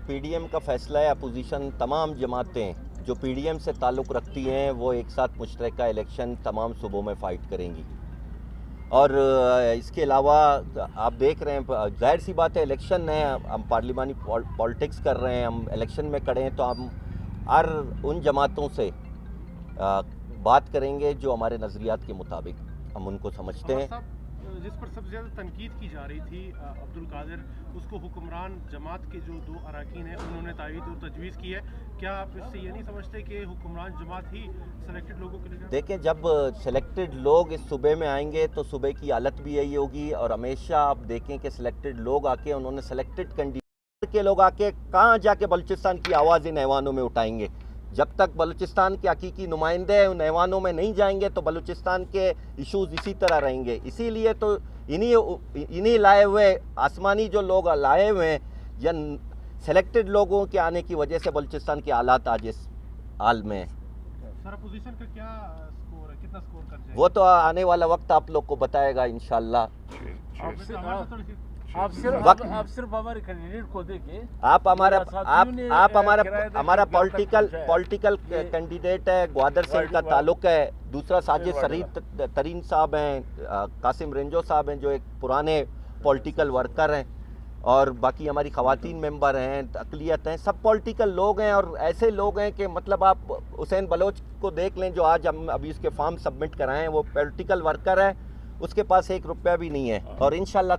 PDM का फैसला है। अपोजिशन तमाम जमातें जो पीडीएम से ताल्लुक़ रखती हैं वो एक साथ मुश्तरका इलेक्शन तमाम सूबों में फ़ाइट करेंगी। और इसके अलावा आप देख रहे हैं, जाहिर सी बात है इलेक्शन है, हम पार्लिमानी पॉलिटिक्स कर रहे हैं, हम इलेक्शन में खड़े हैं, तो हम हर उन जमातों से बात करेंगे जो हमारे नज़रियात के मुताबिक हम उनको समझते हैं। जिस पर सबसे ज़्यादा तनकीद की जा रही थी अब्दुल कादिर, उसको हुक्मरान जमात के जो दो अरकान हैं उन्होंने तायीद और तजवीज़ की है। क्या आप इससे ये नहीं समझते कि हुक्मरान जमात ही सेलेक्टेड लोगों के लिए? देखें, जब सेलेक्टेड लोग इस सूबे में आएंगे तो सूबे की हालत भी यही होगी। और हमेशा आप देखें कि सिलेक्टेड लोग आके, उन्होंने सेलेक्टेड कैंडिडेट के लोग आके कहाँ जाके बलूचिस्तान की आवाज़ इन ऐवानों में उठाएंगे। जब तक बलूचिस्तान के हकीकी नुमाइंदे उन ऐवानों में नहीं जाएंगे तो बलूचिस्तान के इशूज़ इसी तरह रहेंगे। इसीलिए तो इन्हीं लाए हुए आसमानी जो लोग लाए हुए हैं या सेलेक्टेड लोगों के आने की वजह से बलूचिस्तान के हालात आज इस हाल में है। सर, अपोजिशन का क्या स्कोर है, कितना स्कोर कर जाएगा? वो तो आने वाला वक्त आप लोग को बताएगा इंशाल्लाह। आप सिर्फ हमारे कैंडिडेट को देखिए। आप हमारा पॉलिटिकल कैंडिडेट है, ग्वादर से इनका ताल्लुक है। दूसरा साजिद शरीफ तरीन साहब हैं, कासिम रेंजो साहब हैं जो एक पुराने पॉलिटिकल वर्कर हैं, और बाकी हमारी ख़वातीन मेंबर हैं, अक़लियत हैं, सब पॉलिटिकल लोग हैं। और ऐसे लोग हैं कि मतलब आप हुसैन बलोच को देख लें जो आज हम अभी उसके फॉर्म सबमिट कराएं, वो पॉलिटिकल वर्कर है, उसके पास 1 रुपया भी नहीं है। और इंशाल्लाह